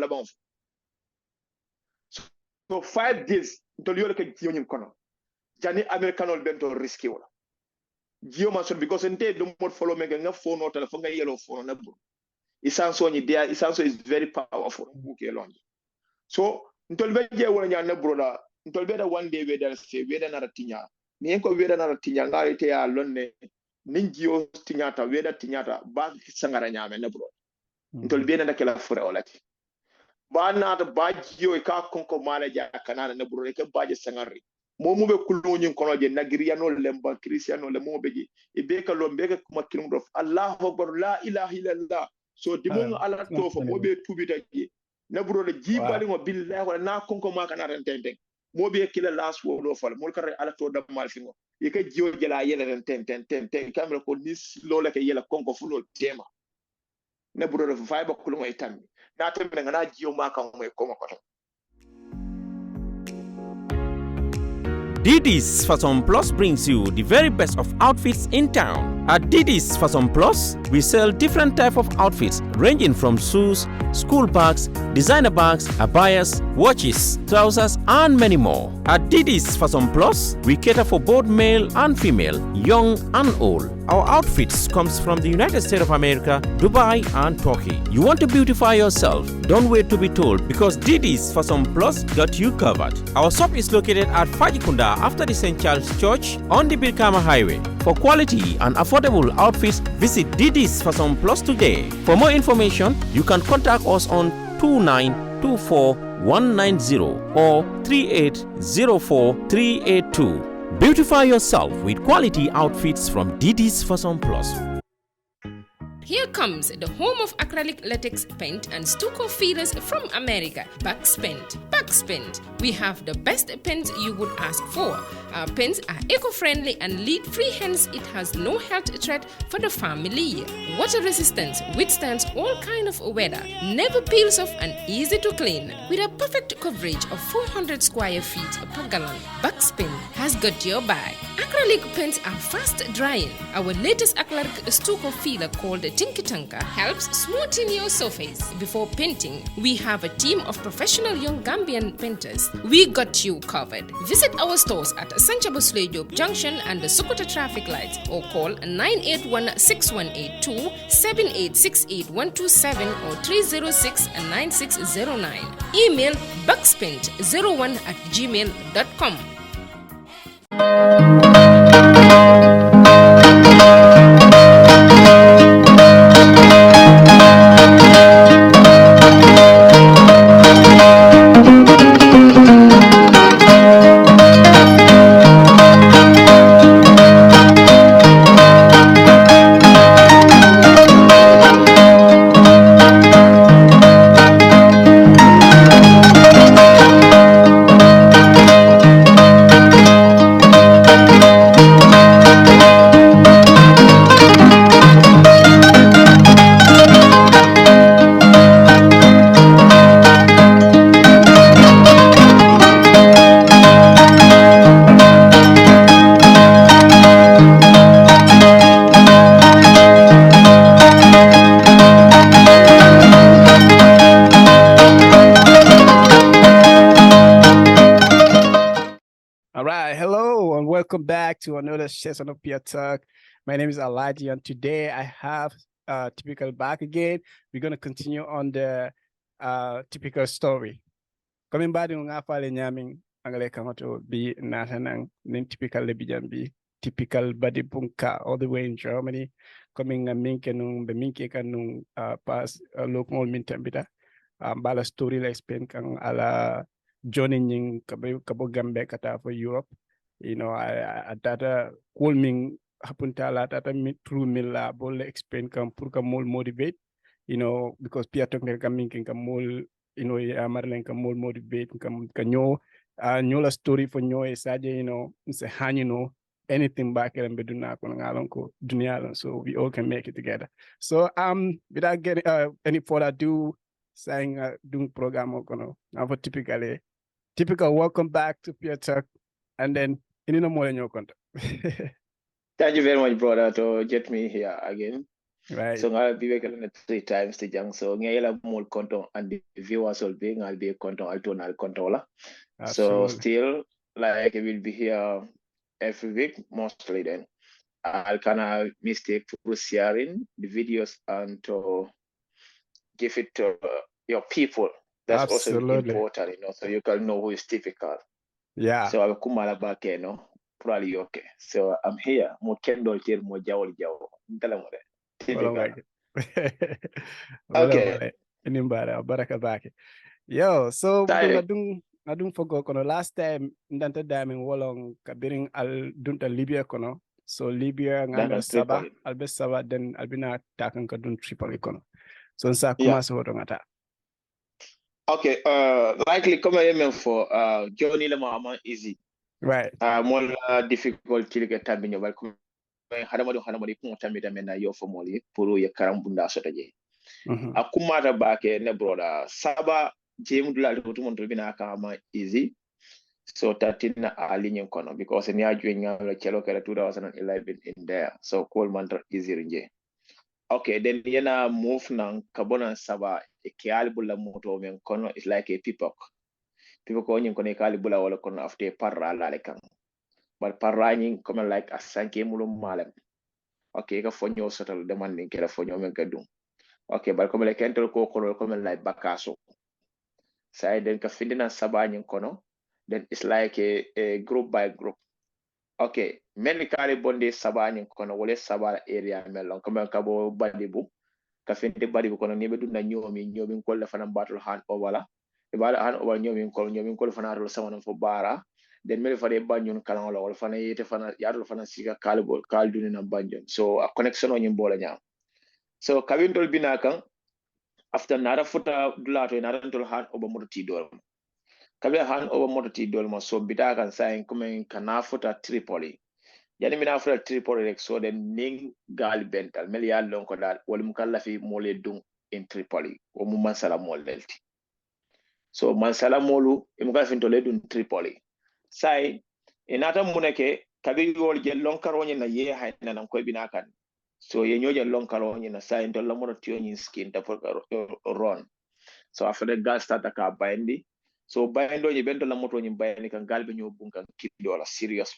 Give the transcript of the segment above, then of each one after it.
la bon so 5 days to liyo ke jiyo nyin kono jani americanol bento risky wala jiyo man so because ente do mod follow me nga phone o telephone nga yellow phone na bro isanso ni dia isanso is very powerful okay long so ntol be je wala nya na bro da ntol be da one day we da se we da na tinya ni en ko we da na tinya ngari te ya lonne nin jiyo tinyata we da tinyata ba sangara nyame na bro ntol be na kala fure olati ba na ta ba jiyo ka konko mala ja kanana na bro ke ba je sangari momu be kulunyin kono je nagiriano lemba cristiano le mo be je e be ka lombe ka kuma kirum dof Allahu akbar la ilaha illallah so dimon ala to fo mo be tubita je na bro de jibali mo billahi wala na konko ma kana ren tenten mo be kila las wo lo fal mo kare ala to dam mal fingo e ka jiyo jela yele ren tenten kamera ko nis lo la ke yela konko fulo tema na bro de fa ba kulungo itammi na tembe ngana jiyo ma kan mo ko ko Didi's Fashion Plus brings you the very best of outfits in town. At Didi's Fashion Plus, we sell different types of outfits ranging from shoes, school bags, designer bags, abayas, watches, trousers, and many more. At Didi's Fashion Plus, we cater for both male and female, young and old. Our outfits comes from the United States of America, Dubai, and Turkey. You want to beautify yourself? Don't wait to be told because Didi's Fashion Plus got you covered. Our shop is located at Fajikunda after the St. Charles Church on the Birkama Highway. For quality and affordable outfits, visit Didi's Fashion Plus today. For more information, you can contact us on 2924190 or 3804382. Beautify yourself with quality outfits from Didi's Fashion Plus. Here comes the home of acrylic latex paint and stucco fillers from America, Bucks Paint. Bucks Paint. We have the best paints you would ask for. Our paints are eco-friendly and lead-free, hence it has no health threat for the family. Water resistance, withstands all kind of weather, never peels off and easy to clean. With a perfect coverage of 400 square feet per gallon, Bucks Paint has got your back. Acrylic paints are fast drying. Our latest acrylic stucco filler called Tinky Tanka helps smoothen your surface. Before painting, we have a team of professional young Gambian painters. We got you covered. Visit our stores at Sanchabo Job Junction and the Sokoto traffic lights or call 981-6182, 7868-127 or 306-9609. Email buckspaint01@gmail.com. Welcome back to another session of Peer Talk. My name is Alaji, and today I have Typical back again. We're going to continue on the Typical story. Coming back to ngafale nyaming angale kamoto be natanang nin Typical lebijambi Typical badi bunka all the way in Germany. Coming a minke nung be minke kanung pas local mintambita bala story la explain kang ala Johnny Ning kabo gambe kata for Europe. You know, I data calming hapuntala data through milla bol explain kam pour ka mol motivate, you know, because Pierre Tonkel coming can mol, you know, Marlen can mol motivate can nyo la story for nyo esaje, you know, say han, you know, anything back and beduna ko dunia, so we all can make it together. So without getting any further ado, saying doing program kono now for typical welcome back to Pierre Talk, and then in no more than your contact. Thank you very much, brother, to get me here again. Right. So I'll be working 3 times the jang. So ngayela more content and the viewers will be I'll be content alternal controller. So Absolutely. still like I will be here every week mostly then. I'll kind of mistake for sharing the videos and to give it to your people. That's also Absolutely. important, so you can know who is typical. Yeah. So I'm kumala back, probably okay. So I'm here. Mo kendol tir mo jawol jawo. Ntala mo de. Wala Typical. wala. Wala Okay. wala. Inimbara baraka bake. Yo, so buko Tayo. ngadung fogo kono last time ndanta diamond wolong kabiring al dunta Libya kono. So Libya ngame Dakan saba Tripoli. albe saba then albina takan ka dun Tripoli kono. So nsa Yeah. commence wodo ngata. Okay. Likely come here for Johnny le mama easy. Right. More difficult to get time in your welcome. Hadamadu kung tamita mena yo for moli puru ya karambunda sotaje. Akumata bake ne broda saba jemu dula lutu monto bina kama easy. So 13 na alinyen kono because ni aju ngalo chelo kala 2011 in there. So call mantra easy rinje. Okay, then yena move nang kabona saba e kiali bula moto men kono is like a pipok. Pipok onyen kono e kiali bula wala kono after parra lale kang. But parra nyin come like a sanke mulum malem. Okay, ka fonyo sotal demanding kera fonyo men kadum. Okay, but come like enter ko kono come like bakaso. Say then ka findina saba nyin kono. Then it's like a group by group. Okay, many kali bonde saba nyin kono wole saba area melon come kabo badibu. Ka findi badibu kono nibe dunda nyomi ko la fana battle hand over la. E bala hand over nyomi ko fana ro sama fo bara. Den mele fade banyon kala wala fana yete fana yadul fana siga kalbol kal duni na banjon. So a connection on nyimbola nyam. So kawintol binakan after nara futa dulato nara ntol hand over mototi dol. Kabla hand over mototi dol mo so bitakan sain kuma kana futa Tripoli. Yani mina futa Tripoli rek so den ning gal bental mel ya lon ko dal wal mukalla fi mole dung in Tripoli o mu mansala molelti. So mansala molu imuka fintole dun Tripoli. Sai inata muneke kabi yol je lonkaronya na ye hayna nan koy binakan. So ye nyoje lonkaronya na sai to lamono tiyo skin ta for ron. So after the gas start ka bindi. So bindo je bento lamoto nyi bindi kan galbe nyo bunkan kidola serious.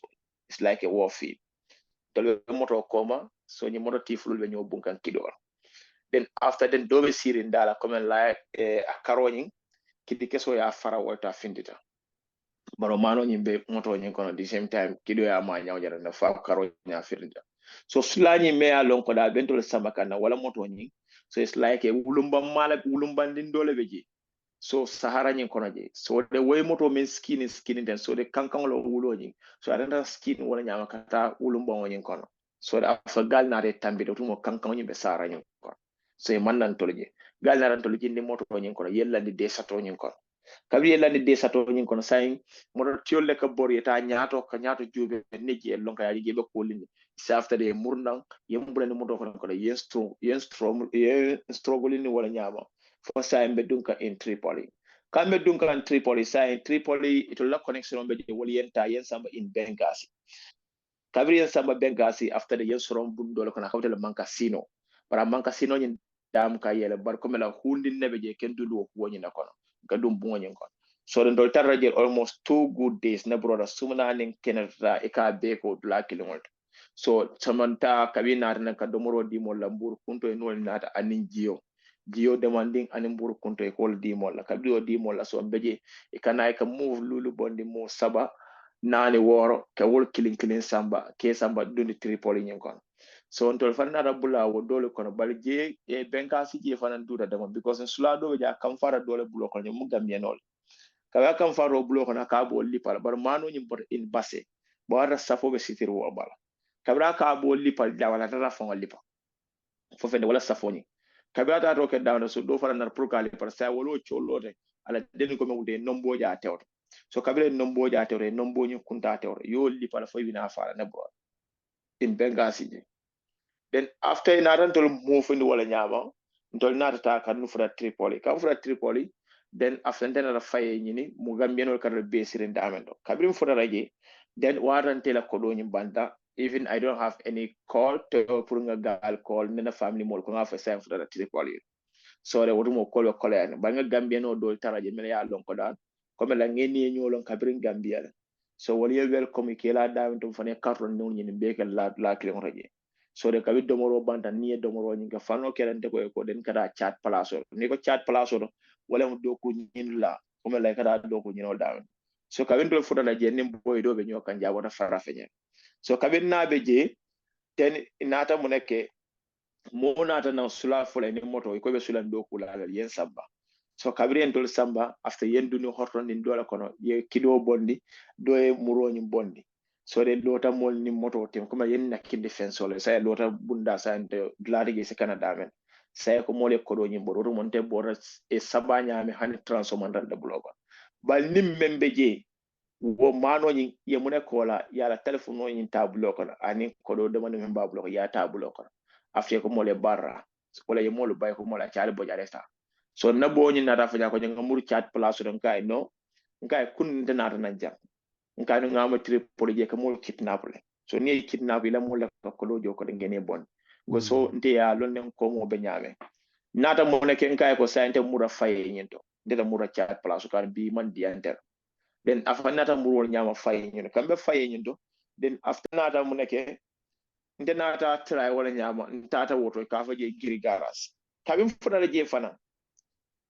It's like a warfare. To moto koma so nyi moto tifulu be nyo bunkan kidola. Then after then dobe sirin dala come like a karonyi kidi keso ya fara wata findita. Baro mano nyimbe moto nyi kono the same time kido ya ma nyaw jara na fa karo nya firnda so sulani me ya lon ko da bento le samaka na wala moto nyi so it's like a wulumba mala wulumba din dole beji so sahara nyi kono je so the way moto men skin den so the kankan lo wulo nyi so arenda skin wala nyama kata wulumba nyi kono so da fa gal na re tambi do mo kankan nyi be sahara nyi kono so e mandan tolje gal na ran tolje ni moto nyi kono yella ni de sato nyi kono kabri landi de sato nyin kono sayin modo tiolle ka boriyeta nyaato ka nyaato jube neji e lonka yaji gebe ko lindi after de murnang yembule ni modo kono yen struggle ni wala nyama fo sayin be dunka in Tripoli kambe dunka in Tripoli sayin Tripoli to la connection be de wali yenta yen samba in Benghazi kabri yen samba Benghazi after de yen sorom bundol kono hawtele Mankasino para Mankasino nyin dam ka yele bar ko mela hundi nebe je ken dundu ko woni na kono gadum bungoñen kon so den dol tarraje almost 2 good days na broda sumna nin kenata e ka be ko dula kilingol so samanta kabina tan ka domoro di mo lambur kunto e nol nata anin jiyo demanding anin bur kunto e kol di mo la kabi o di mo la so beje e kana e ka move lulu bondi mo saba nani woro ka wol kilin samba ke samba dundi Tripoli nyen kon so on tol fanna rabula wo dole kono bal je e Benghazi je fanan duda dama because sula do ja kam fara dole bulo kono mu gambienol kawa kam faro bulo kono ka bo lipal bar mano nyim bot in basse bo wara safo be sitir wo bala kabra ka bo lipal da wala tara fon lipa fo fende wala safoni kabra ta to ke dawna so do fara nar pour kali par sa wolo cholote ala den ko me wude nombo ja tewto so kabra nombo ja tewre nombo nyi kunta tewre yo lipal fo wina fara ne bro in Benghazi je then after naran tol move in wala nyama tol nata kan fura Tripoli kan fura Tripoli then after then la faye nyini mu gambienol kar be sirin damendo kabrim fura raje then waran tela ko do banda even I don't have any call to put a gal call nena family mol ko ngafa sa for that Tripoli so re wotumo kolo kolo ba nga Gambia no dol taraje mele ya lon ko dal ko mela ngeni nyolon kabrin Gambia so wali welcome ke la dawen to fane carton non ni be la clé raje so de kabi domoro banta ni domoro ni ga fano kelante ko den kada chat place ni ko chat place wala mo do ko nyin la ko mela kada do ko nyinol dawen so kabin do futa la je nim boy do be nyokan jabota fara fenye so kabin nabe je ten nata muneke mo nata na sula fola ni moto ko be sula do kula la yen samba so kabri en dol samba after yen duni horton ni dola kono ye kido bondi do e muroni bondi so de lota mol ni moto tem kuma yen nakinde fensole say lota bunda sa ente gladi ge se canada men say ko mole ko do ni bodo monte bora e sabanya me han transomandal de bloga bal nim membe je wo mano ni ye mune kola ya la telephone ni tabulo kono ani ko do de man memba bloga ya tabulo kono afye ko mole barra wala ye molo bay ko mola chaali bo jaresta so na bo ni nata fanya ko nga mur chat place don kay no ngay kun de nata na jam ngay no ngama Tripoli je ko mol kidnap le so ni kidnap la mol ko lo joko de ngene bon ko so nte ya lon nen ko mo be nyame nata mo ne ken kay ko sante mura faye nyento de la mura chat place kan bi man di enter den afa nata murol nyama faye nyento kambe faye nyento den after nata mo ne ke nte nata try wala nyama ntata woto ka fa je giri garas kabim fudala je fana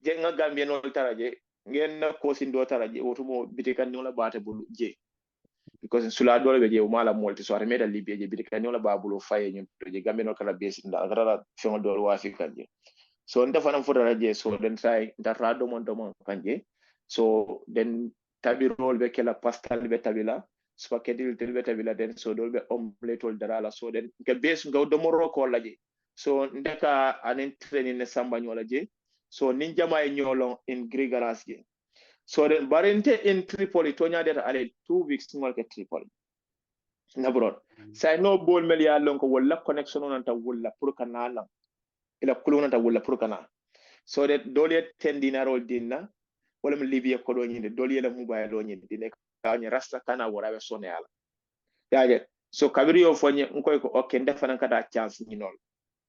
je nga Gambia no taraje ngen na ko sin do taraje woto mo bitikan no la bata bulu je because sula dole be je o mala molti so armeda libye je bitikan no la babulo faye nyum je Gambia no kala besi nda gara fon do wa fi kanje so nta fana fudala je so den try nta rado mon kanje so den tabi rol be kala pastel be tabila spaghetti telbe tabila den so dolbe omelette ol darala so den ke bes ngaw do moroko laje so ndeka anen training ne samba nyola je so nin jama e nyolon in grigaras je so den barente in Tripoli to nyaade ale 2 weeks ngol ke Tripoli na bro say no bol mel ya lon ko wala connection on ta wala pour kanala ila kuluna ta wala pour kana so de dole 10 dinarol dinna wala mi libye ko do nyinde dole la mobile do nyinde dine kanya rasta kana warabe sone ala yaje so kabiri yo fonye nkoy ko okay ndefana kada chance ni nol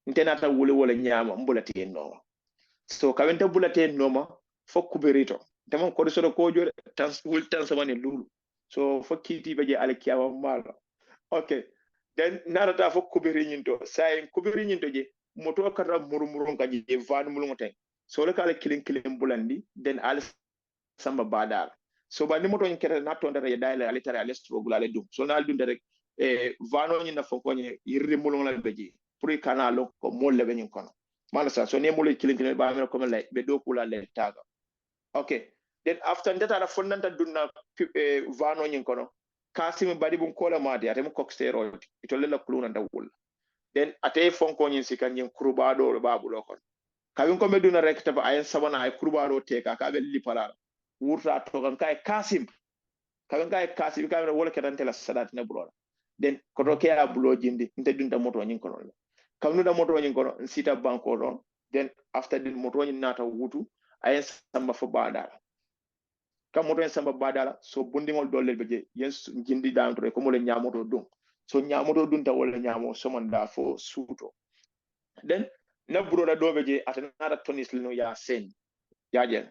ntenata wule wala nyama mbulati no so kawenta bulate noma fo kuberito dama ko so ko jore trans wul transmane lulu so fo kiti beje alkiyawa mala okay then narata fo kuberi nyinto say kuberi nyinto je moto kata murmurun kaji je van mulungoten so le kala kilin bulandi then al samba badal so ba ni moto en kere na tonda re dayla ali tare ali struggle ale dum so na dunde rek vano ni na fonko ni yirri mulung la beji pour kanalo ko molle be nyin kono mala sa so ne molle kilin ba me ko lay be do kula le taga okay then after that ala fondanta dunna vano nyin kono kasimi badi bum kola madi ate mo coxero ito le la kuluna ndawul then ate fonko nyin sikan nyin kuruba do babulo kono kawin ko me duna rek taba ayen sabana ay kuruba do teka ka be lipala wurta to kan kay kasim ka wala kedante la sadat ne bulo den ko to ke a bulo jindi nte dunta moto nyin kono kawnu da moto nyin kono sita banko do then after the moto nyin nata wutu ayen samba fo badala kam moto en samba badala so bundingol dolle beje yes jindi dan to ko mo le nyamoto dum so nyamoto dum ta wala nyamo so man da fo suto then na buroda do beje atanara tonis lino ya sen yajen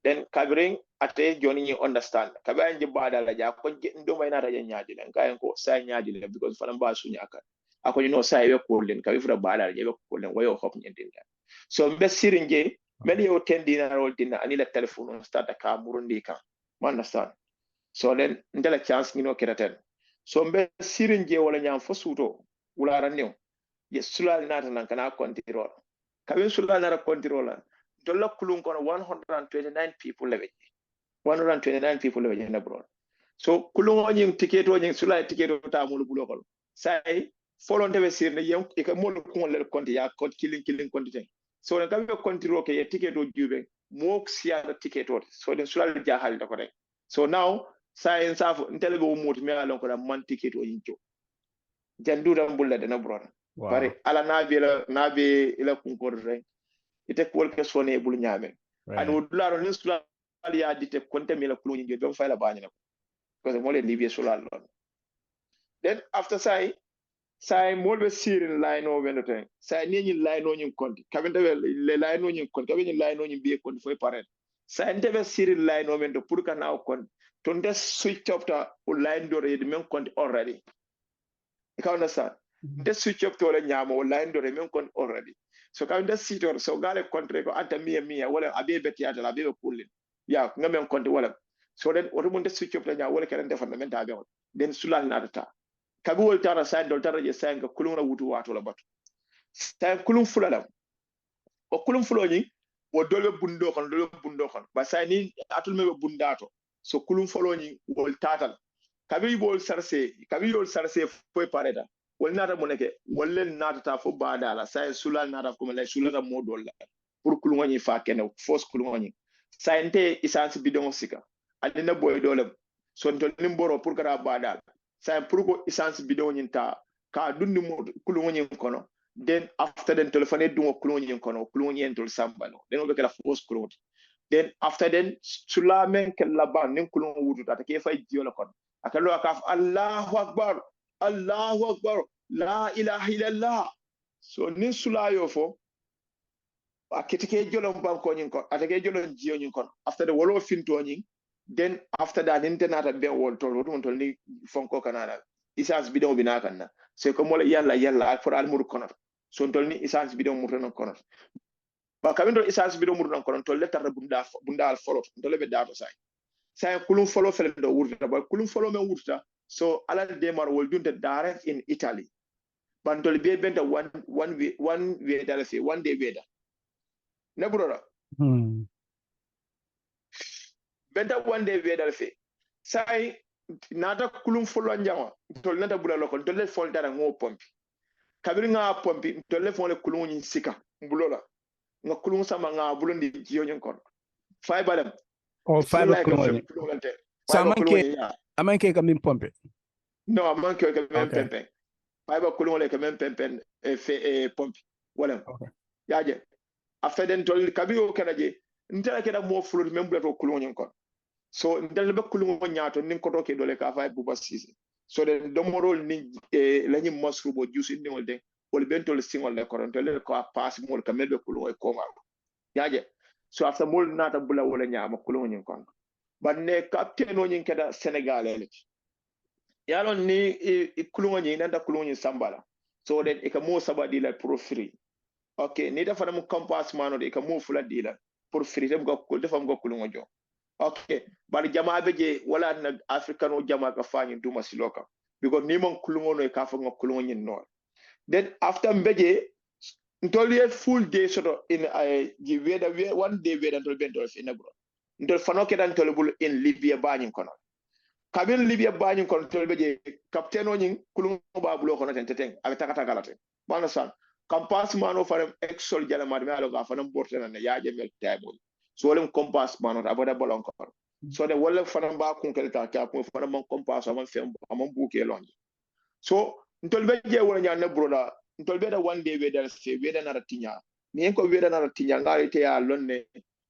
then kabring ate joni ni understand kabayan je badala ja ko ndo may nata nyaaji len kayen ko say nyaaji len because fana ba sunya aka ako you know say we ko len kabi fura badala je ko len wayo hop nyendinda so be sirinje meli yo tendina rol dina ani la telephone on start ka murundi kan understand so then ndela chance ngino kiraten so be sirinje wala nyam fo suto wulara new ye sulal nata nan kana control kabi sulal nata control dolla kulun kono 129 people lewe 129 people lewe na bro so kulun onyin ticket onyin sulal ticket ta mulu bulo ko sai folon tewe sirne yem e ka mulu ko le konti ya ko killing konti ten so ne kabe control ke ye ticket o jube mo sia ticket o so den sulal jahal da ko rek so now sai en safo ntele be mut me alon ko da man ticket o yinjo jandu dam bulla de na bro bare ala nabe ila kunkor rek ite ko ke sone bul nyame and wudularo ni sulal ya dite konte mi la kuluni je don fayla bañina ko mo le libye sulal lon then after say sai molbe sirin line o wendo ten sai ni line o nyin konti kabinde le line o nyin konti kabinde line o nyin biye konti foi paret sai ndebe sirin line o wendo pour kana o konti to nde switch up ta o line do re men konti already you can understand nde switch up to le nyama o line do re men konti already so kabinde sitor so gale kontre ko anta miya wala abe beti ata abe pullin ya ngamen konti wala so then oto mun nde switch up ta nya wala kala nde fundamental be on den sulal na ta kabi wol tara sain dol tara je sain ka kulun wutu wato la batu sain kulun fulalam o kulun fuloni wo dolbe bundo kon ba sain ni atul mebe bundato so kulun fuloni wol tatal kabi wol sarse foi pareda wol nata moneke wollen nata ta fo badala sain sulal nata ko mala sulata modol la pour kulun woni fa kene fos kulun woni sain te essence bidon sika adina boy dolem so ntol nimboro pour kara badala sai pour essence bidon nyinta ka dundi mo kulungo nyin kono then after then telephone dungo kulungo nyin kono kulungo nyin tol sambano then o be kala force kulungo then after then sula men ke laban nin kulungo wudu ta ke fay jiyo la kono akalo akaf Allahu akbar la ilaha illallah so nin sula yo fo akitike jolom ban ko nyin ko atake jolom jiyo nyin kono after the wolo finto nyin then after that internet be wol tol won tol ni fonko kanana isans bidon bina kanna c'est comme wala yalla for al mur kono so tol ni isans bidon mur non kono ba kabindo isans bidon mur non kono tol le tar bunda al folo tol be dato sai kulum folo fel do wurta ba kulum folo me wurta so ala de mar wol dunte direct in Italy ban tol be benta one way dala fi one day weda ne brother benta one day wedal fe sai nata kulum folo njama tol nata bula lokon tol le fol dara ngo pompi kabiri nga pompi tol le fol kulum nyin sika bulola nga kulum sama nga bulondi jiyo nyin kon fay badam o fay ba kulum sa manke kam min pompe no manke kam men pempe fay ba kulum le kam men pempen e pompi wala yaje afeden tol kabiri o kanaje ntela keda mo fulo men bulato kulum nyin kon so ndel be kulungo nyaato nin ko toke dole ka fay buba sisi so de domorol ni lañi masru bo jusi ni wolde wol bentol singol le koron to le ko pass mol ka melbe kulungo ko ngal yaaje so after mol nata bula wala nyaama kulungo nyin kon banne captain o nyin keda Senegal ele yalon ni kulungo nyin nanda kulungo nyin sambala so de e ka mo sabadi la pour free okay ni dafa mu compass mano de ka mo fula dila pour free dem ko defam go kulungo jo okay bari jama beje wala na african o jama ka fanyi duma siloka because ni mon kulungo no ka fa kulungo nyin no then after beje ntoli full day soto in ji weda one day weda ntol bento in agro ntol fanoke dan tolbul in Libya banyin kono kabin Libya banyin kono tol beje captain o nyin kulungo babulo kono ten abi takata galate bana san compass mano faram exol jala madme alo ga fanam bortena ne yaaje mel table so wolem compass mano abada bolon ko so de wala fanam ba kun kelta ka ko fanam man compass am fem am buke lonje so ntol beje wala nyaana broda ntol be da one day we dal se we da na tinya ni ko we da na tinya ngari te ya lonne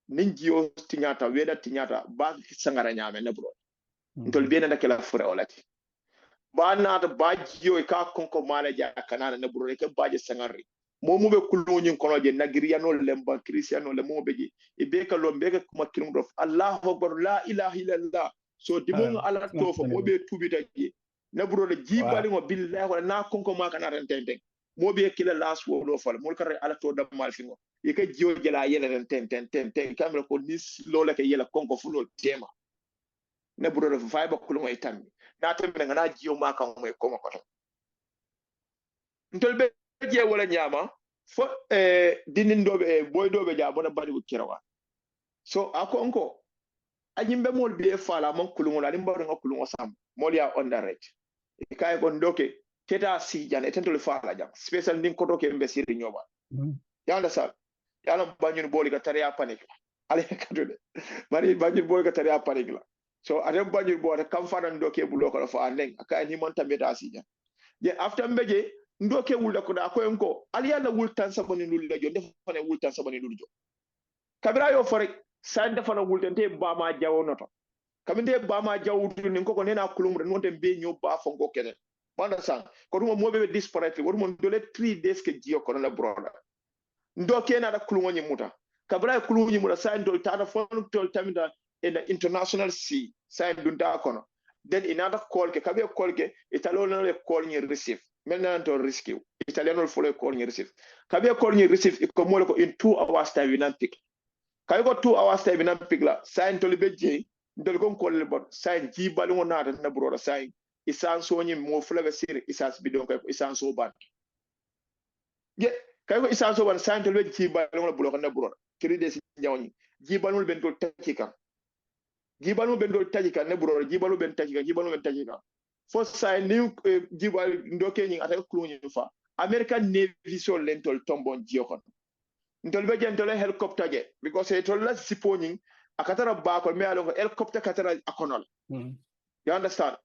ninjio tinyata we da tinyata ba sangara nyaame ne broda ntol be na kala fure olati ba na da ba jiyo ka konko mala ja kanana ne broda ke baje sangari momu be kulunyin kono je nagiriano lemba cristiano le mo beji e be ka lombe ka kuma kirum dof Allahu akbar la ilaha illallah so dimun ala to fo mo be tubita ji ne broda jibali ngo billahi wala na konko ma kana tenten mo be kila las wo do fal mo kare ala to dam mal fingo e ka jiyo jela yele ten kamera ko nis lo la ke yela konko fulo tema ne broda fa ba kulungo e tammi na tammi na jiyo ma kan mo e koma ko ntol be je wala nyama fo dinin dobe boy dobe ja bona bari kirawa so akonko anyimbe mol be fala man kulungo la dimba nga kulungo sam mol ya underrate e kay gon doke teta si jan etentol fala jam special din ko doke mbe siri nyoba yalla sa yalla banyun boli ka tariya panic ale kadude bari banyun boli ka tariya panic la so adem banyun bo kam fanan doke bulo ko fa nen akay ni mon tameta si jan je after mbeje ndoke wulda ko da ko enko ali yalla wultan sabani nulle jo defane wultan sabani nulle jo kabira yo fore san defana wultan te ba ma jawo noto kaminde ba ma jawdu nin ko nena kulumre non te be nyo ba fonko kene understand ko dum mo be disparate wo mo dole 3 days ke jio kono la broda ndo kena da kulungo muta kabra kulungo muta sa ndol tada fon tol tamida in the international sea sa dunda kono then inada call ke kabe call ke italiano le call ni receive maintenant to risque italiano fo le call ni receive kabe call ni receive ko mo ko in 2 hours time winan pick kabe ko 2 hours time winan pick la sa ndol be je ndol gon call le bot sa jibalu ngona na broda sa isan so nyi mo flaga sir isas bidon ko isan so ban ye kay ko isan so ban santel be ci balon la bulo ko na buro kiri de ci nyawni jibalul ben dol takika jibalul ben dol takika ne buro jibalul ben takika fo say ni jibal ndoke nyi ata ko nyi fa American Navy so lentol tombon jiokon ndol be jentol helicopter je because e tol la siponing akatara ba ko me alon helicopter katara akonol you understand.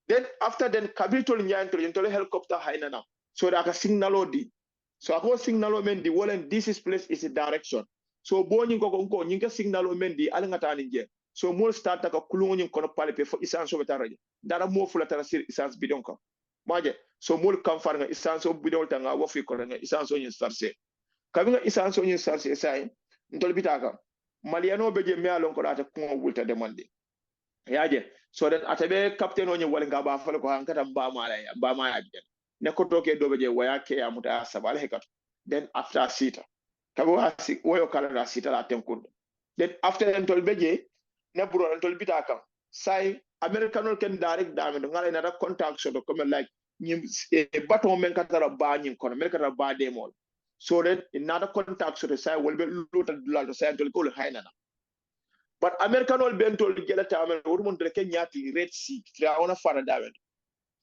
Then after then kabitol nyanto yentole helicopter hainana so da ka signalo di so ako signalo men di wolen this is place is a direction so boni ko nyinga signalo men di ala ngata ni je so mo start ka kulungo nyin kono pale pe fo isan so betaraje dara mo fula tara sir isan bidon ko maje so mo kam far nga isan so bidol tanga wo fi ko nga isan so nyin sarse kabinga isan so nyin sarse sai ntol bitaka maliano beje me alon ko ata ko wulta demande yaje so that atabe captain onye wala nga ba fala ko hankata ba ma ya bien ne ko toke do beje waya ke amuta sabal hekat then after sita kabo asi woyo kala sita la tenkund then after entol beje ne buro entol bitaka sai americanol ken direct dame do ngala na contact so do comme like nyim baton men katara ba nyin kono men katara ba demol so that another contact so sai wolbe lutal dulal sai entol ko haynana. But Americanol bentol gelata amen wurmon dole ken nyati Red Sea tra ona fara dawen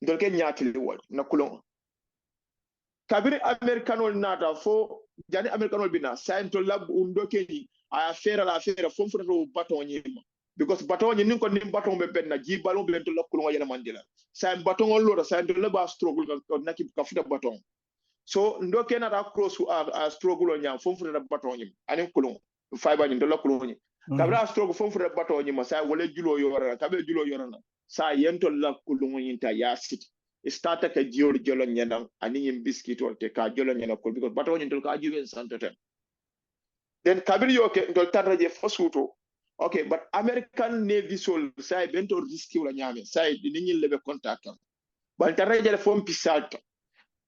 dole ken nyati wol na kulon kabiri Americanol nata fo jani Americanol bina saintol lab undo keni a fera la fera fom foto baton nyima because baton nyi ko nim baton be benna ji balon bentol la kulon yela mandila saint baton lo saintol la ba struggle ko nakib ka futa baton so ndo kenata cross a struggle nyam fom foto baton nyim anin kulon fiber nyi dole kulon nyi kabra stroke fon fure bato nyima sa wala julo yorana kabe julo yorana sa yento la kulungu yinta ya sit starta ka jior jolo nyanam ani yim biskitol te ka jolo nyana ko because bato nyintol ka juven santoten then kabir yoke ndol tarraje fosuto okay but American Navy sol sa bento riski wala nyame sa di nyin lebe contact ban tarraje fon pisalta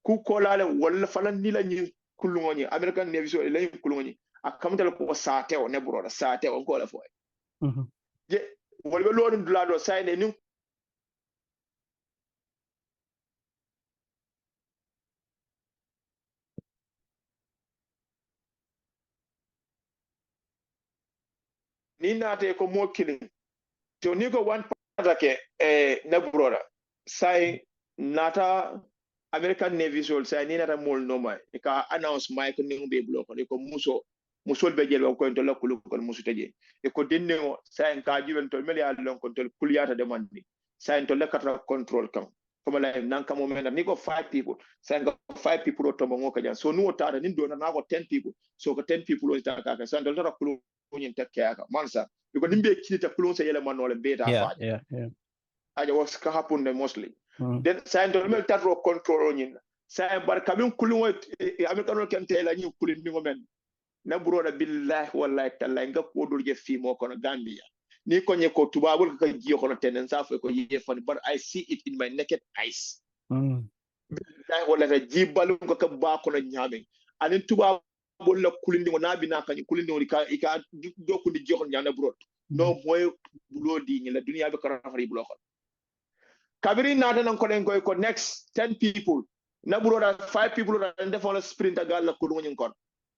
ku kolale wala falan ni la nyin kulungu nyi American Navy sol la nyin kulungu nyi akamtal ko sate o ne broda sate on ko la foy je wolbe lolu dulado sayne ni ni nate ko mo killing to ni ko one patake ne broda say nata American Navy sol say ni nata mol no mai e ka announce mai ko ni be block ko musol be jelo ko to la kulu ko musu teje e ko denne o say ka juwen to mel ya lon ko to kuliyata demandi say to la katra control kam comme la nan kam men ni ko 5 people say ga 5 people to mo ko jan so nu tata ni do na ko 10 people so ko 10 people o ta ka say to la kulu nyin takke ka mansa ko nimbe kilita kulu say yele manole beta fa aja was ka happen mostly then say to mel tatro control nyin say bar kabin kulu americano ken tela nyi kulin ni men na broda billahi wallahi tallahi nga ko dul je fi mo kono Gambia ni ko nye ko tubabul ka jiyo kono tenen sa ko ye fan but I see it in my naked eyes billahi wallahi jibalu ko ka ba kono nyame anin tubabul la kulindi ngo nabi na kan kulindi ngo ka do ko di joxon nyana brod no moy bulo di ni la dunya be ko rafari bulo xol kabiri nata nan ko den ko next 10 people na broda 5 people na defon la sprint gal la ko ngi kon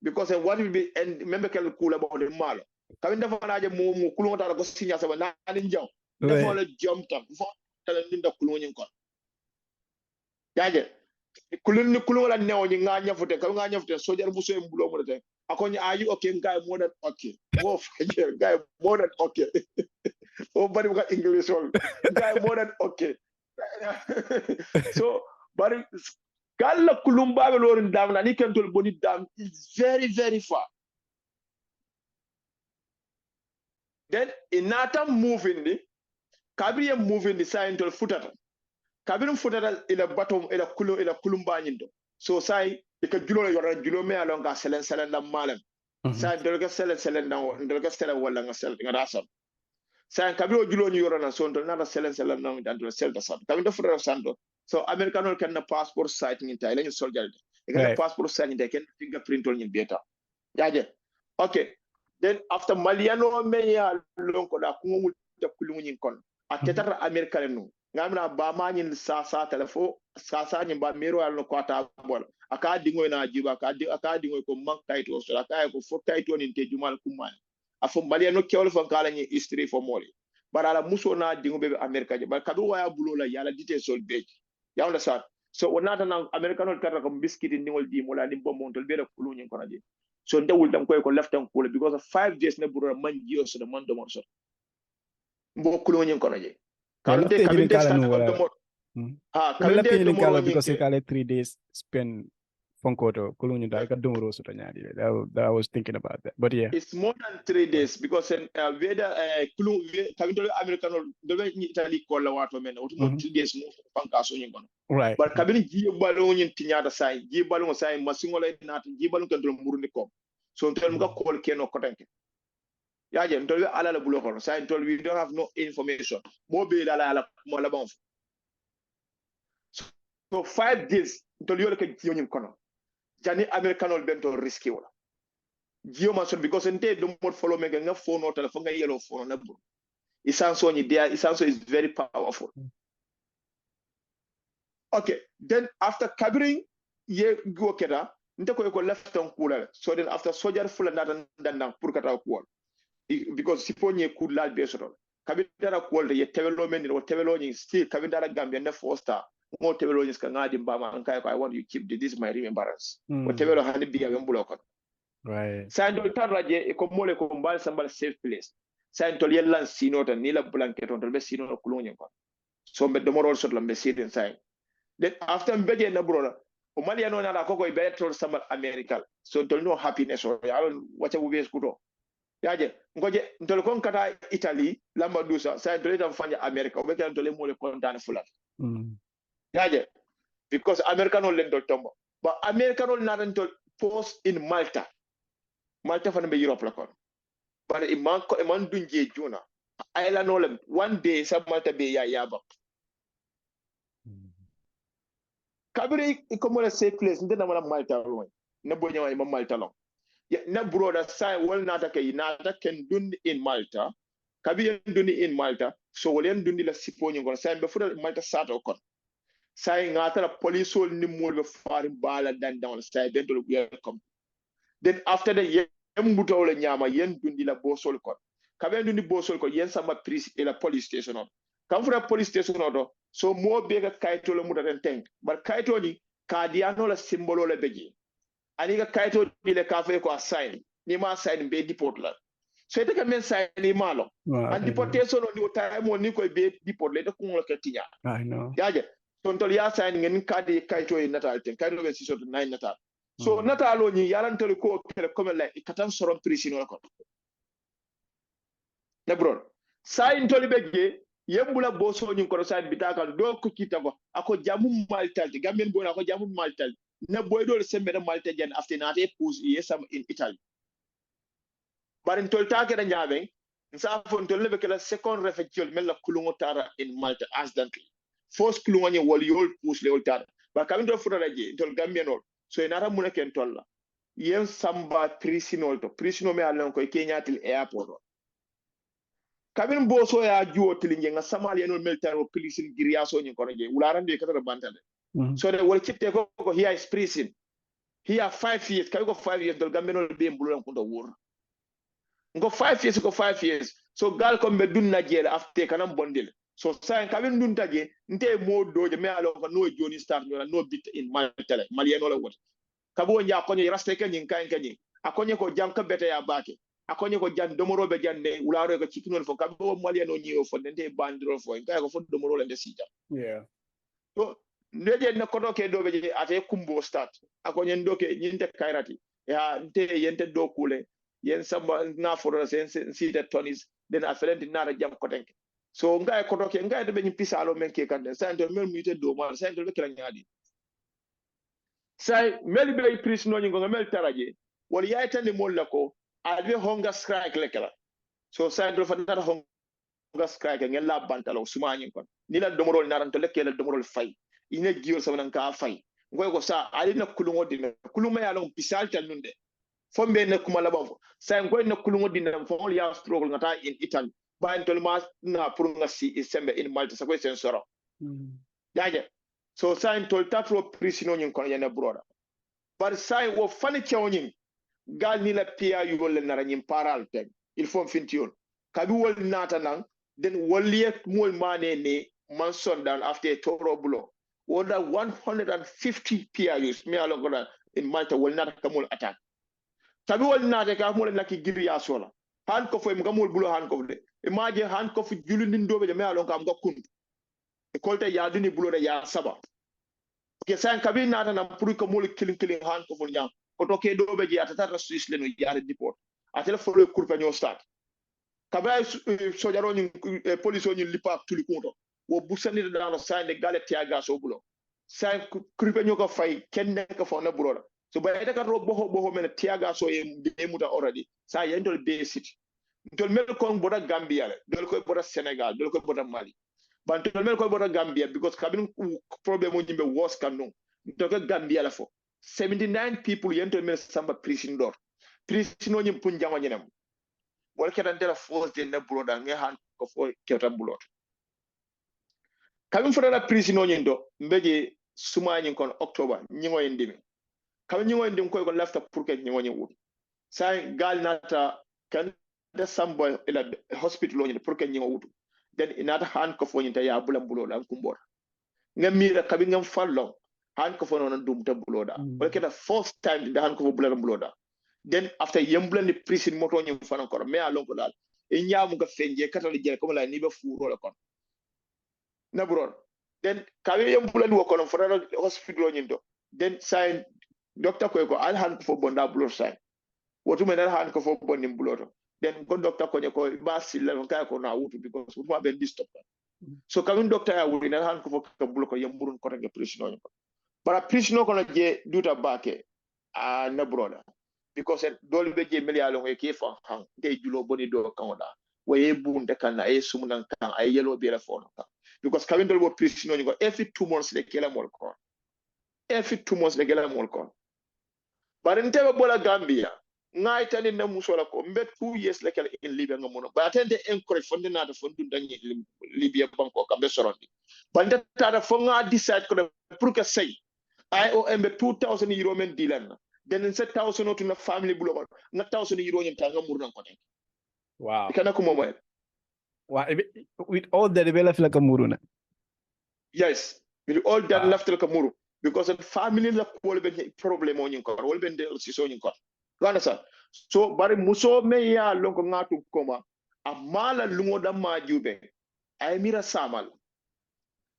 because what will be and remember kel cool about the malo kawin dafa naaje mo kulungo tara ko signa sama nani njaw dafa la jom tam fo tala ninda kulungo nyin kon yaje kulungo la newo nyi nga nyafute ka nga nyafute sojar bu so mbulo mo de akonya ayu okay guy more than okay wo fajer guy more than okay o bari ko english all guy more than okay so bari Galla kulumbabe lorin dam na ni kentol boni dam is very very far. Then inata moving the kabriye moving the sign to futata kabin futata ila batom ila kulumba nyindo so sai ka julo yora julo me alon ga selen la malam sai dol ga selen na dol ga selen wala nga sel nga rasam sai kabin julo ni yora na so dol na selen na dan dol sel da sam kabin do futata sando so americanol kan na passport site ni tay lañu soldier kan passport site ni ken fingerprint ni beta yaje okay then after maliano me ya lonko da ko ngul ta kulungu ni kon ateta american no ngamna ba ma nyin sa telefo sa nyin ba mero al ko ta bol aka dingo na jiba aka dingo ko man kayto so aka ko fo kayto ni te jumal kuma afo maliano kewol fo kala ni history fo moli barala muso na dingo be america je ba kadu waya bulola yala dite sol beji ya wala sa so wonata na americanol kata ko biskiti ndingol di mola ni bombo tol be la kulunyi ko naji so ndewul dam koy ko leftan kula because of 5 days ne buru man jiyo so de man do mon so mbo kulunyi ko naji kalante kabinde sta do ha kalante do mo because it kale 3 days spend fonkoto kulunyi dal ka domoro so tanyadi that I was thinking about that but yeah it's more than 3 days because weda kulu kabinde americanol do be ni Italy ko la wato men oto mo 2 days mo fanka so nyi kono right but kabini ji balo nyin tinyata sai ji balo sai masingole nata ji balo kan do murundi ko so tel mo ko keno kotanke yaje ntol ala la bulo ko sai ntol we don't have no information mo be ala mo la bon so 5 days ntol yole ke ji nyin kono jani americanol bento risky wala ji ma so because ente do mo follow me nga phone o telephone nga yellow phone na bu isanso ni there isanso is very powerful. Okay, then after Kabiring, ye go keda, nte ko left on kula. So then after soldier full and dan purkata kuol. Because siponye kula besoro. Kabindara kuol ye tevelo men or tevelo still kabindara Gambia ne foster. More tevelo is kangadi mbama ankai I want you keep this is my remembrance. What tevelo hani biga mbuloko. Right. Sando tarraje e ko mole ko mbal sambal safe place. Sando yellan sino tan nila blanket on be sino kulunye ko. So be domorol sot lambe sidin sai. Then after mbede na brother, o maliano na la koko ibe tol sama America. So don't know happiness or ya wacha ubes kuto. Yaje ngoje ntol kon kata Italy Lampedusa sa ntol tam fanya America o be kan ntol mo le kontan fulat. Yaje because American ol len tombo. But American ol na ntol post in Malta. Malta fan be Europe la kon. But iman dunje juna. Island ol one day sa Malta be ya yaba. Kabiri ikomo la safe place ndena mala Malta lo na bonya wa imam Malta lo na broda sai wal nata kay nata ken dundi in Malta kabi dundi in Malta so wolen dundi la siponyi ngon sai be fuda Malta sato kon sai ngata la police ol ni mo be fari bala dan down sai den to welcome then after the yem buto wala nyama yen dundi la bosol kon kabi dundi bosol kon yen sama police e la police station on kam fuda police station on so mo bega kayto la mutaten tank bar kayto ni kadiano la simbolo la beji ani ga kayto dile ka fe ko sign ni ma sign be deport la so ite ka men sign ni malo and deportation ni time ni ko be deport le de ko la ketinya I know yaje so ntol ya sign ngin kadi kayto e natal ten kayto be si so 9 natal so natalo ni yalan tol ko kele comme la katan soron prison la ko ne bro sign tol beje yembula boso nyin ko sa bitaka do ko kitako ako jamu maltalti gamen bona ako jamu maltalti na boy do sembe na malte jan after na te pus yesam in Italy barin tolta ke da nyabe nsa fon tolle be kala second refectual mel kulungo tara in Malta accidentally first kulungo ni wol yol pus le wol tara ba kam do fura raje tol gambianol so enara mun ken tolla yen samba prisinol to prisino me alon ko kenyatil airport kabin boso ya juo tilinge nga Somalia no military police giriaso nyi kono je ularande kata bantale so de wol kitte ko here is prison here 5 years kay ko 5 years dol gambe no be mbulan ko do wor ngo 5 years so gal ko be dunna jele afte kanam bondel so sa kabin dun taje nte mo doje me alo ko no joni star no bit in maltale maliano la wot kabo nya ko ni raste ken nyin kan ken akonye ko jam ka bete ya bake akonye ko jan domorobe jande ularo ko cikinol fo kabo maliano nyiwo fo nte bandiro fo kay ko fo domoro le ndesija yeah so ndeje na kodo ke dobe je ate kumbo start akonye ndoke nyinte kairati ya nte yente do kule yen samba na foro sen sita tonis den afelenti nara jam ko tenke so ngai ko toke ngai de be pisalo men ke kande sa ento mel muite do mal sa ento be kala nyaadi sai mel be prisno nyi ngo mel taraje wol yaita ni molla ko albe honga strike lekala so sa ento fa dara honga strike ngel la bantalo suma nyi kon ni la domorol naranto lekela domorol fay ina giyor sanan ka fay ngoy ko sa alina kulungo dina kuluma ya long pisal tan nunde fombe ne kuma laba sa ngoy ne kulungo dina fo ya struggle ngata in Italy ba en tolma na pour nga si sembe in Malta sa ko sen soro yaje so sa en tol tatro prisino nyin kon yana broda bar sa wo fani chawnin gal ni la pia yu gol na ranyim paral ten il faut fintion kabi wol nata nan den woliyet mol mane ne man down after toro bulo wonder 150 PIUs me along in Malta will not come attack. Tabi will not take more like Giria sola. Handcuff him gamul bulo handcuff de. Imagine handcuff Julin Dobe the me along come go kun. The colta yadini bulo de ya saba. Okay, San Kabin not an Purika mul killing handcuff on yam. Otoke Dobe at a Swiss Leno yard deport. I tell for a kurpanyo start. Kabay sojaron police on you lip up to the counter. Wo busani da sign the galet tiaga so bulo sign kripenyo ka fay ken nek fa na bulo so ba ida ka ro boho men tiaga so e muta already sa yendol be city dol mel ko boda Gambia le dol ko boda Senegal dol ko boda Mali ban dol mel ko boda Gambia because kabin problem on jimbe was kanon dol ko Gambia la fo 79 people yendol mel samba prison door prison on pun jama nyenam wal ketan dela force de na bulo da nge han ko fo ketan bulo kamin fotata prisino nyin do mbeje suma nyin kon October nyingo yendimi kamin nyingo yendim koy ko lafta pour que nyingo nyin wut say gal nata kan da sambo ila hospital nyin pour que nyingo wut den inata han ko fo nyin ta ya bulam bulo la kumbor ngamira kabi ngam fallo han ko fo non dum ta bulo da wala keda first time da han ko fo bulam bulo da den after yemblan ni prison moto nyin fanan ko me alon ko dal e nyaamu ga fenje katali jere ko la ni be furo la kon na bro then kawe yam bulan wo kono fotata hospital nyindo then sign doctor ko al han ko bonda blood sign wotu men al han ko fo bonim blood then ko doctor ko ba silla ka ko na wutu because wotu ma ben stop so kamin doctor ya wuri na han ko fo ka bulo ko yam burun ko tege prison nyi ko bara prison ko na je duta bake a na broda because dole be je millialo e ke fa han de julo boni do kawda waye bunde kan ay sumunan kan ay yelo be la fono kan because Kavindol wo prison on go every 2 months le kela mol kon every 2 months le kela mol kon but in tebe bola Gambia ngai tani na musola ko mbe 2 years le kela in Libya ngamono but atende encourage fonde na da fondu danyi Libya banko kambe sorondi bande tada fo nga decide ko pour que say IOM be 2000 euro men dilan then 7000 to na family bulo na 1000 euro nyanta ngamurnan ko tek wow kana ko momo wow with all that they left like a muruna yes with all that left like a muru because the family la ko be problem on ko wol be ndel si so ko gana sa so bari muso me ya lonko ngatu koma amala lungo da majube ay mira samal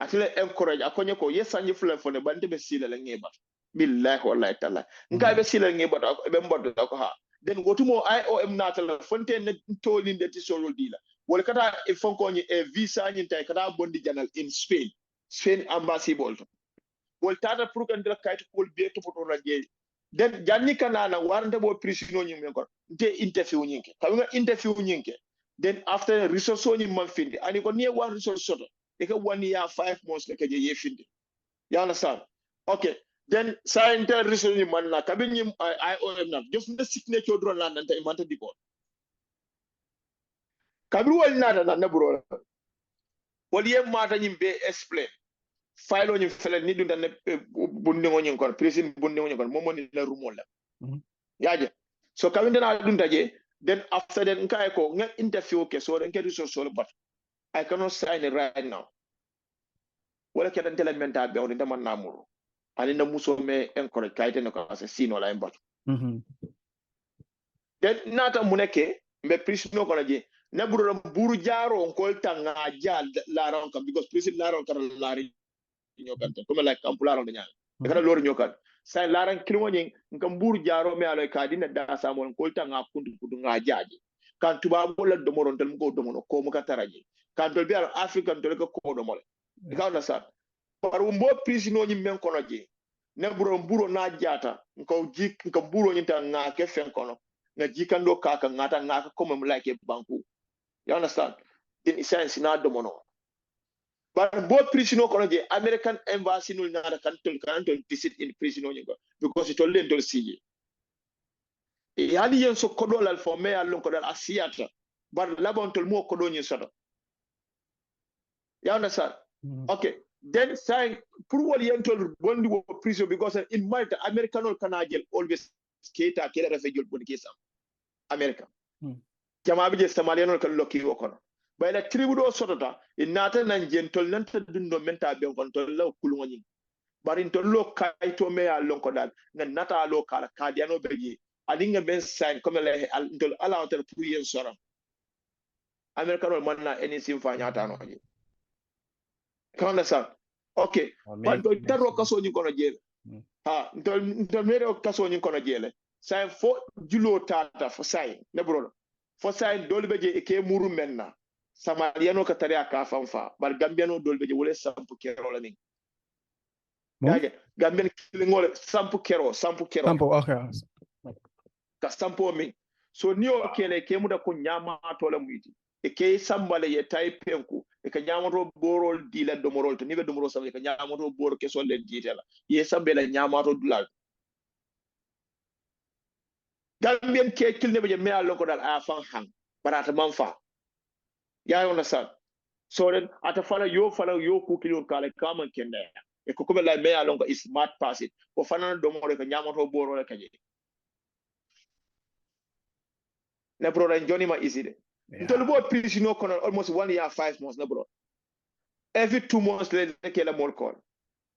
atile encourage akonye ko yesanje fulan fone bande be sila la ngeba billahi wallahi taala ngai be sila ngeba be mboddo ko ha den gotumo IOM natal fontaine toli ndeti solo dila wala kata e fonko e visa nyi tay kata bondi janal in Spain embassy bolto wol tata pour kan dira kayto ko be to poto radio den janni kanana warante bo prisino nyi men ko de interview nyinke kawga interview nyinke then after resource nyi man findi ani ko nie one resource soto e ka 1 year 5 months le ka je findi you understand okay then sign the resource nyi man na kabin nyi IOM na just the signature drone la nanta imanta diko kabir wal nata na bro wal yem mata nyi be explain file nyi fele ni dunda ne bunni ngi kon president bunni ngi kon momo ni la rumol la yaje so kabin na dunda je then after that nkai ko nga interview ke so den ke resource but I cannot sign it right now wala ke dan telementa be on dama namuru ani na muso me encourage kayte ne ko assassino la imbat then nata muneke me prisino ko je na buru jaro on ko tanga jal la ron kam because president la ron kan la ri nyokan to comme like ampula ron nyal e kana lor nyokan sai la ran kilmo nyin ngam buru jaro me alo ka dina da samon ko tanga kundu nga jaaji kan tuba mo la do moron tan ko do mono ko mo ka taraji kantol bi African to ko do mole ka understand par mbo prisino ni men kono je ne buro na jata nko jik nko buro ni ta nga ke fen kono nga jikando kaka ngata ngaka comme like banku you understand in essence na do mono but bo prisino kono je American embassy nul na kantol visit in prisino ni because it all lentol sije yani yen so kodolal fo me allon kodal asiyata bar labontol mo kodoni soto you understand okay then saying pour wol yentol bondi wo prison because in Malta American or Canadian always skata kela refejol bondi kesam America jama bi je Somalian kan lokki wo kono bayla tribu do sotota inata nan jentol nan ta dundo menta be kon to law kulungoni barin to lo kayto me allon kodal nan nata lo kala kadiano beji adinga ben sign comme le ndol ala hotel pour yen sora American or manna anything fa nyata no ji kan sa okay but do taro kaso ni kono jele ha ndol mere kaso ni kono jele say fo julo tata fo say ne bro fo say dol beje e ke muru menna Samariano ka tare aka fanfa bar gambiano dol beje wole sampu kero la ni yage gambian kilingole sampu kero sampu okay ka sampo mi so ni o kele ke muda ko nyama to la muiti e ke sambale ye tay penku e ka nyamato borol dila domorol to ni be domorol sam e ka nyamato bor ke so le ditela ye sambele nyamato dulal gambien ke kilne be je me allo ko dal a fan hang barata man fa ya on sa so den ata fala yo ku kilon kala kaman kende e ko be la me allo ko smart pass it ko fanana domorol ka nyamato borol ka je na bro ran joni ma easy de ntol bo prisino kono almost 1 year 5 months na bro every 2 months le ke la mol call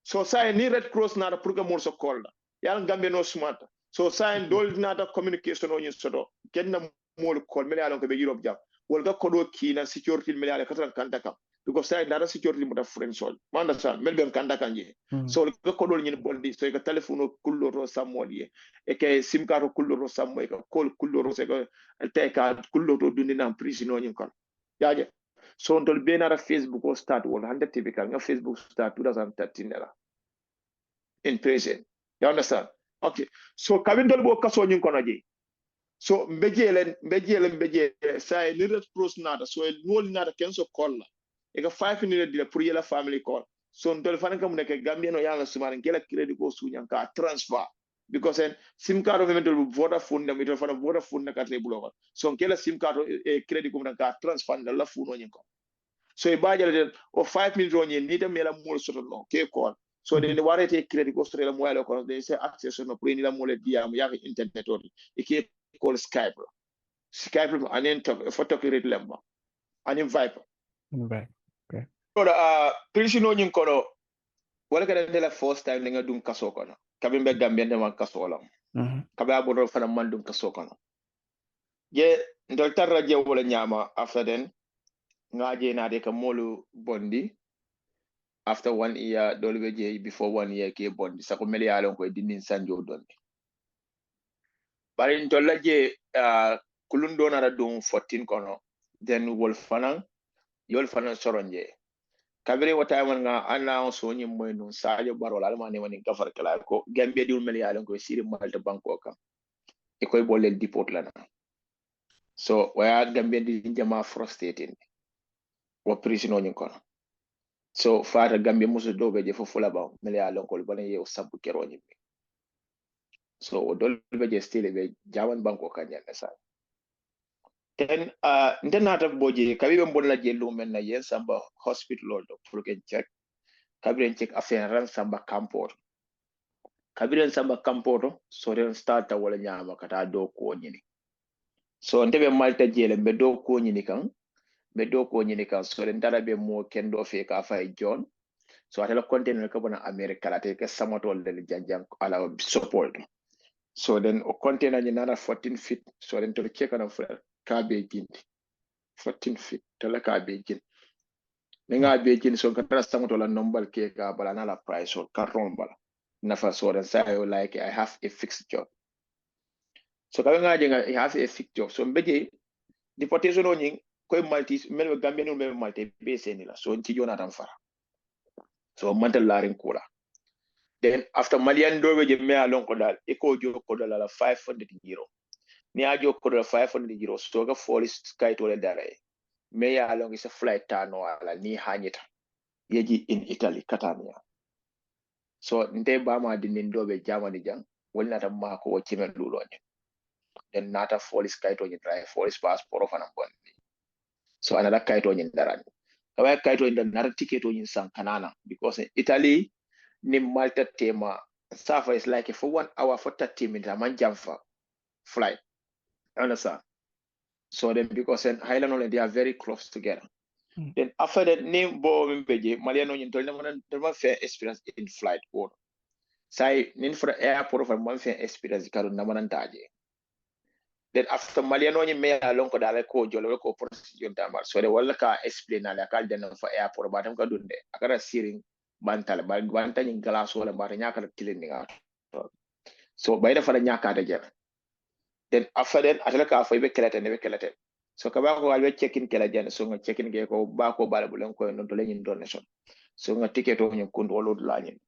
so say ni Red Cross na da programme so call da yal gambe no smart so say dol na da communication on sodo ken na mol call mele alon ko be Europe jam wol ga kodo ki na security mele ala katran kanta kam because say na da security mu da friend sol man da sa mel ben kanta kanje so ga kodo ni bondi so ga telephone kullo ro samoli e ke sim card kullo ro sammo e ka call kullo ro se ga te ka kullo to dundi na prison on kon yaje so ndol be na Facebook o start wol hande typical nga Facebook start 2013 era in prison you understand okay so kabindol bo kaso nyin kono je so mbejelen say ni Red Cross nada so nol nada kenso kolla e ga 5 minutes de pour yela family call so ndol fan kam nek Gambia no yalla sumaren kela credit ko suñan ka transfer because en sim card of mental Vodafone na mitol fan Vodafone na ka rebulo so kela sim card e credit ko ka transfer la funo nyin ko so e bajale o 5 minutes on ni dem mela mol soto no ke call so de warete credit ko sore la moyalo ko de se access no pour ni la mol diam ya internet on e ke call Skype anen photo credit lemba anen Viber okay prisino nyin kono wala ka de la first time nga dum kaso kono kabe be Gambia de man kaso lam kabe abodo fana man dum kaso kono je ndol tarra je wala nyama after then nga je na de ka molu bondi after 1 year dolbe je before 1 year ke bondi sako meli yalon ko dinin sanjo donde bari ndolla je kulundo na dum 14 kono then wol fana yol fana soronje kabire wata man nga ana so nyi moy non saajo barol almani woni gafar kala ko Gambia diul mel yalon ko siri Malta banko kam e koy bolel deport lana so waya Gambia di jama frustrated wa prisino nyi kono so fata Gambia musu dobe je fofula ba mel yalon ko bana yew sabbu kero nyi so o dolbe je stile be jaman banko kanya na sa then ndenata boje kabibe mbonna je lumen na yen samba hospital do pour ken check kabiren check affaire ran samba campo kabiren samba campo so ren starta wala nyama kata do ko nyini so ndebe Malta jele be do ko nyini kan so ren dara be mo ken do fe ka fay John so atela container ka bona America la te ke samotol de janjang ala support so then o container ni nana 14 feet so ren to check on frère kabe gindi 14 feet tala kabe gindi nga be gindi so kata samoto la nombal ke ka bala na la price or carton bala nafa so ren say like I have a fixed job so ka nga jenga I have a fixed job so mbeje deportation o nying koy Maltese mel Gambian mel Malte be senila so nti Jonathan Fara so mantal larin kula then after Malian do je me alon ko dal e ko jo ko dal la 500 euro ni ajo ko dal 500 euro so ga folis sky to le dare me ya alon is a flight tano ala ni hanyita yeji in Italy Catania so nte ba ma dinin dobe Germany jang wonna tam ma ko chimel lulonya then nata folis sky to ni drive folis passport of an bondi so another kaito ni darani kawai kaito ni nara ticket ni san kanana because in Italy ni Malta tema Safa is like for 1 hour for 30 minutes man jamfa flight understand so then because in Highland only they are very close together then after that name bo mbeje Maliano ni tolna man fair experience in flight or sai nin for airport for man fair experience karu namanantaje then after Maliano ni me alon ko dale ko jolo ko procedure damar so de wala ka explain ala kal den for airport batam ka dunde akara siring bantal banta ni glass wala mara nyaka tilin nga so bayda fara nyaka da jere then after that atala ka fa be kelete so ka ba ko alwe check-in kela jane so nga check-in ge ko ba ko bala bulen ko non to lenin donation so nga ticket o nyi kundo wolo lañin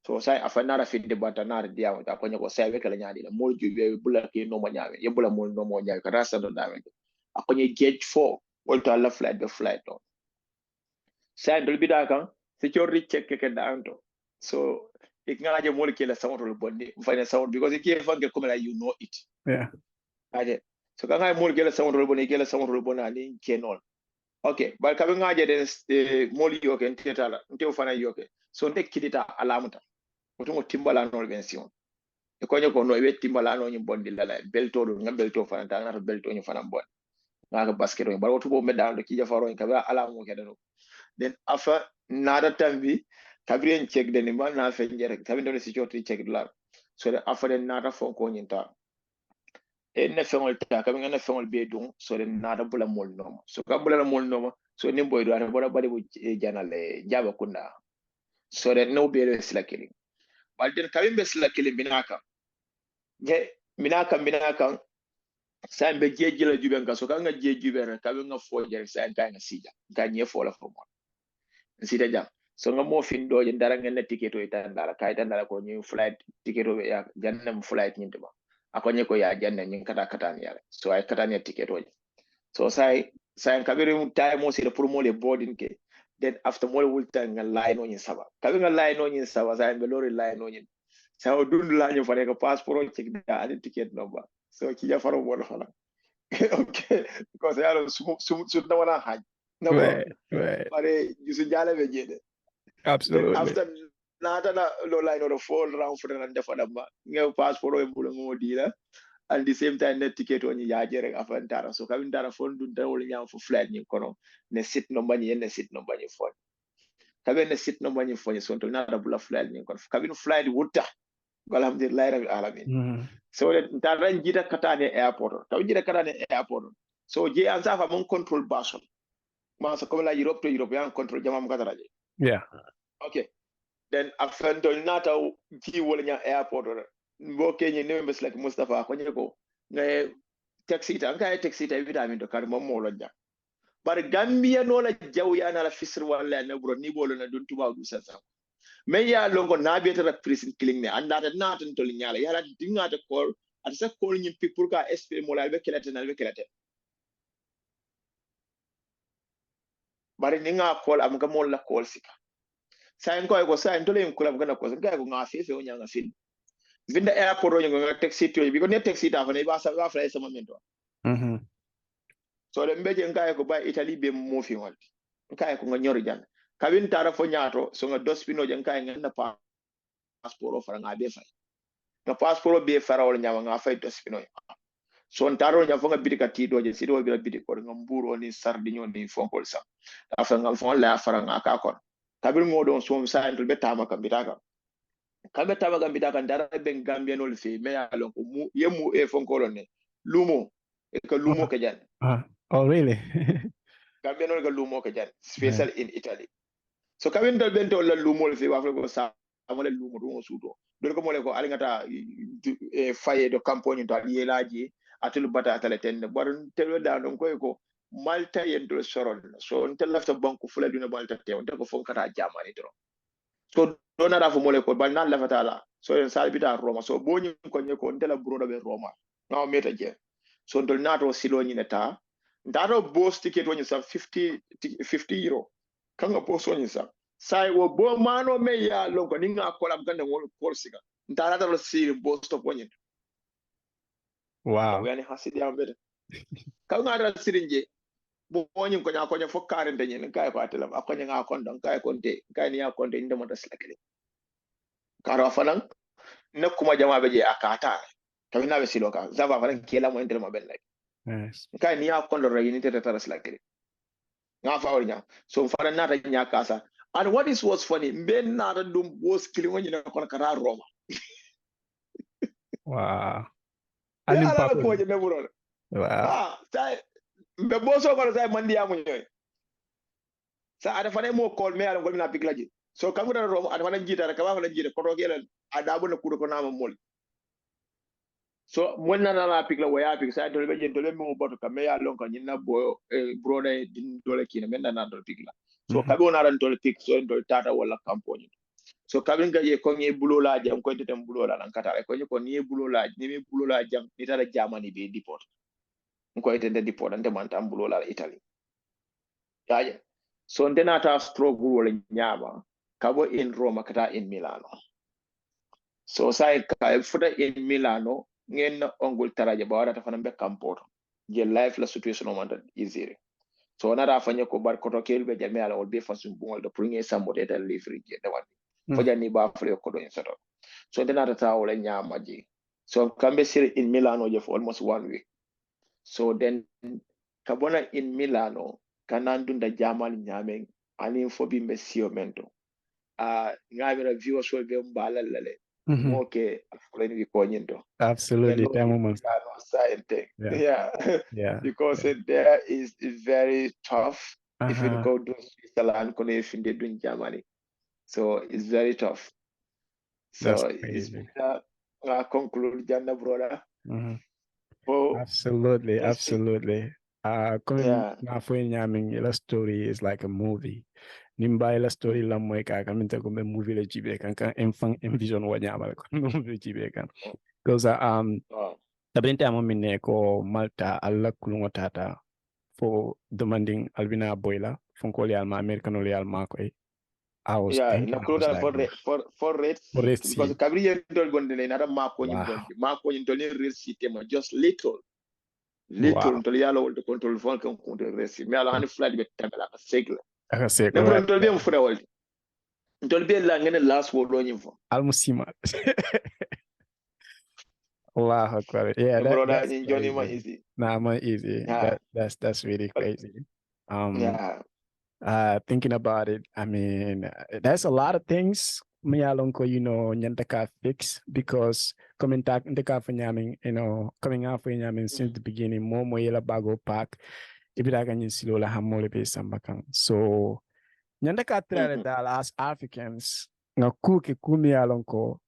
so sai afanara fi de bata nar dia ta ko nyako sai be kala nyaadi la mo jube bula ke no mo nyaawe ye bula mo no mo nyaawe ka rasa do dawe ko nyi gauge 4 wolto alla flight be flight on sai dol bida kan security check ke downto so it ngaje mo ke la sound lo bonni fane sound because it came from come like you know it yeah aje so kan mo ke la sound lo bonni ke la sound lo bonna ni kenon okay bal ka ngaje de mo li yoke ntetala ntew fana yoke so nte kidita alamuta otumo timbala no bension e ko nyako no e timbala no nyi bondi la belto do nga belto fana ta na belto nyi fana bon nga basket o bar wotu bo medal do ki jafaro ka ba alamu ke dano then afa nada tambi kabiren check de ni ma na fe njere kabiren do security check la so de afa de nada fon ko nyinta e ne fengol ta kabiren na fengol be dum so de nada bula mol no so ka bula mol no so ni boy do ara boda bari bu janale jaba kunda so de no be sila killing balden kabin be sila killing binaka je minaka san be jeji la juben ka so ka nga jeji be kabin nga fo jere san ka nga sija ka nye fo la fo mo sida jam so nga mo fin do ndara ngel na ticket o itan dara kay tan dara ko ñu flight ticket o ya jannam flight ñi dama ako ñe ko ya janna ñi kata ni yala so ay kata ni ticket o so sai kabiri mu tay mo sida pour mo le boarding ke then after mo will tan nga line o ñi saba kabi nga line o ñi saba sai be lori line o ñi sa o dund la ñu fa ko passport check da ani ticket number so ki ja faro mo fala okay because ya su na wala haj no right pare yusu jale be jede absolutely after nata na lo line or fall round for na defa damba ngew passport o bulo mo dila at the same time net ticket on ya jere afantara so kabin dara fon dun tan wol nyam fu flight ni kono ne sit no bani ne sit no bani fon kabin ne sit no bani fon so to na da bula flight ni kono kabin flight wutta alhamdulillah rabbil alamin so that ran jita katane airport kabin jita katane airport so je an safa mon control bason ma so comme la Europe to European control jamam kataraje yeah okay then after nata ji wol nya airport mbo kenye ne mbes like Mustafa ko nyeko ngay taxi ta ngay taxi ta vitamin to kar mom mo lojja bar Gambia no la jaw ya na la fisr wala na bro ni bolo na dun tuba du sa mais ya longo na be ta prison killing ne anda ta na tan tol nyala ya la dinga ta call at sa call nyi pick pour ka SP mo la be kelate na be kelate bari ni nga call am ga mo la call sika sa en ko sa en tole en kula ga na ko ga ko nga fefe o nya nga fin vinda airport o nga taxi to bi ko ne taxi ta fa ne ba sa ba fra sama mento so le mbeje ngai ko ba Italy be mo fi wal ngai ko nga nyori jan kabin tara fo nyaato so nga dospino jan kai nga na passport o fra nga be fay nga passport be fara wala nyama nga fay dospino so ntaro nya fo nga bidika ti doje si do bi bidiko nga mburo ni sardinyo ni fonkol sa afa nga fo la fara nga ka kon kabin modon so sa entul be tama kam bitaka kambe tama gambita kan dara ben Gambia no le fi me alon ko mu yemu e fonkolo ne lumo e ka lumo ke jan oh really Gambia no ka lumo ke jan special in Italy so kabin dal bento la lumo le fi wa ko sa amale lumo do sudo do ko mole ko alingata e faye do campagne to ali laji atelu bata atale ten bar telo da don ko Malta yendol soron so until lafta banku fula duna Malta te unta ko fonkata jamani dro so dona da fo mole ko bal nan lafata la so en salbita Roma so boni ko nyeko ndela brodo be Roma no meta je so ndol nato silo nyineta ndato boss ticket woni sa 50 euro kanga boss woni sa sai wo bo mano me ya lonko ninga kolam ganda wol korsiga ndara da siri boss to woni wow yani hasidi ambede kanga da sirinje bonyin ko nya ko nya fokkare ndenye kay ko atelam akonya nga kondo kay konte kay ni ya konte inde mo taslakele karo fanan nekkuma jama be je akata tawina be siloka zaba fanan kela mo indel mo bella yes kay ni ya kondo re unité de taslakele nga fawri so fanan nata nya kasa and what is was funny ben nata dum was kilimo ni ko kara Roma wow ya alim ala papa ko je be buro wow sai be boso ko sai mandi ya mo nyoy sa ada fane mo call me ala ngol na piklaji so kangu da Roma ada fane jita ka ba fane jita ko rogelen ada bu na kudo ko nama mol so mon na la pikla waya pik sa dole be je dole mo boto ka me ya lon ko nyina boyo brode din dole kina men na dole pikla so kabe ona ran dole pik so dole tata wala campagne so kabin ga ye ko ngi bulola jam ko tetem bulola nan kata ko ni ko ni bulola ni mi bulola jam ni tara jamani be deport ko etende deport ande man tam bulola Italy yaje so ndena ta stroke wala nyama kabo in Roma kata in Milano so sai ka futa in Milano ngen ongul taraje bawara ta fana be campoto je life la situation on that easy so na ra fanya ko bar ko to kelbe jame ala wol be fasum bungol do pour ngi sambo de dal livre je de wandi fo janni ba fle ko do insato so ndena ta wala nyama ji so kambe sir in Milano je for almost 1 week so then kabona in Milano kanandunda jamal nyamen ani fobi mesio mento ngamira viewers will be mbalalale moke afuleni bikonyindo absolutely yeah because there is very tough if you go to Switzerland kono if you do Germany so it's very tough so it's conclude janna brother absolutely coming la story is like a movie nimba la story la moy ka kan te ko be movie le jibe kan enfant envision wa nyama ko movie jibe kan because tabente amomine ko Malta alla kulungo tata for demanding Albina Boyla fonko le alma americano le alma ko I was thinking for rates because Gabriel dol gonde na ma ko nyim gonde ma ko nyim dol rates system just little ntol yalo wolde control fon kan ko de resi mais ala hani flat be tabela ka segle ne ntol be mo fura wolde ntol be la ngene last word lo nyim fo almusima Allah akbar yeah that's Johnny ma easy easy that's really crazy thinking about it I mean there's a lot of things me alonko nyantaka fix because coming back in the coming out for nyamin since the beginning mo yela bago pack ibiraga nyin silola hamole be sambakan so nyantaka trale dal as Africans nga kuke kumi alonko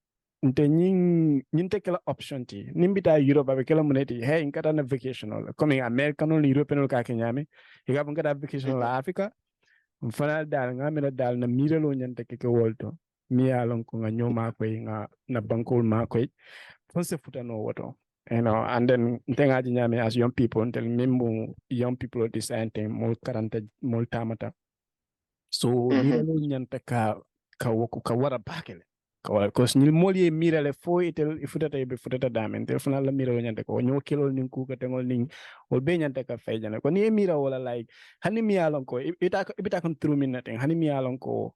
nte nyin tekela option ti nimbita Europe abe kala muneti hey nkata na vacation coming American or European ka kenyame igaba ngata vacation la Africa mfana dal ngamela dal na mirelo nyantake ke wolto mi alon ko nga nyoma ko nga na bankol ma ko fonse futa no woto and then ntengaji nyame as young people until membo young people deciding mol karanta mol tamata so mirelo nyanta ka woku ka wara bakele ka wala cause ni moli mirale fo itel ifutata be futata damen tel fana la mirelo nyanta ko nyo kelol nin ku ka tengol nin ol be nyanta ka fejana ko ni mira wala like hani mi alon ko ibita kon through minute hani mi alon ko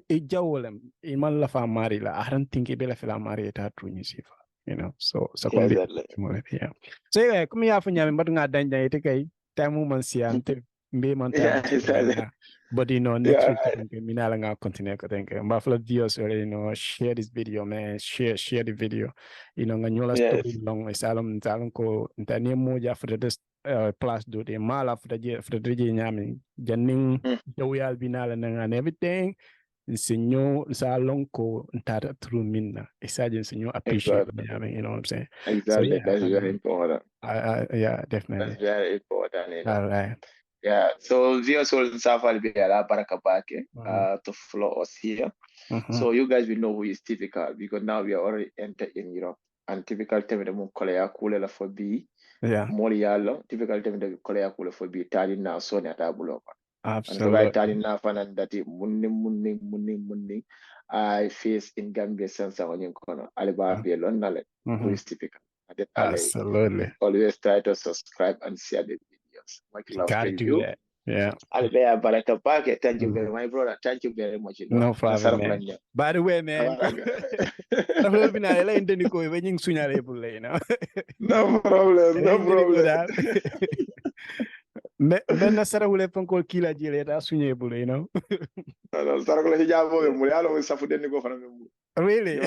jawolem man la fa mari la I don't think be la fa mari ta truni sifa so yeah so yeah kuma ya funya men badu nga danja ite kai tamu man siante mbe man ta but next week minala nga continue ko think mba fla viewers share this video man share the video nga nyola story long salom ko ntane mo ja for this plus do the mala for the nyami janning jawiyal binala and everything Senor Salonko Ntata through Minna. Sergeant Senor appreciate me. I mean, you know what I'm saying? Exactly. Yeah, That's very important. yeah, definitely. That's very important. You know? All right. Yeah. So viewers will suffer be a baraka bake to follow us here. So you guys will know who is Typical because now we are already entered in Europe. And Typical tell me the Kolea Kula for B. Yeah. Molialo. Typical tell me the Kolea Kula for B. Tadi now Sonia Tabulo. Absolutely. And tadi now fan that munning. I face in Gambia sense on your corner. Alibaba Nale. Who is Typical. Absolutely. Always try to subscribe and share the videos. Much love Gotta to do you. that. Yeah. Albert Baraka Park. Thank you very much, my brother. Thank you very much. No problem, man. By the way, man. No problem. No problem. Ben Sarawule Pankol Kila Jileta Sunyebule, you know. Sarakula Hijabo, Murialo is Safuden go for Really?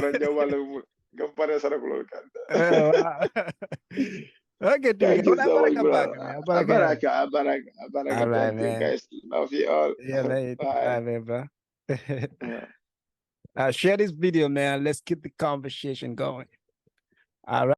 Okay, thank you so much, Baraka. All right, man. Guys, love you all. Yeah, mate. Bye. Bye, bro. Share this video, man. Let's keep the conversation going. All right.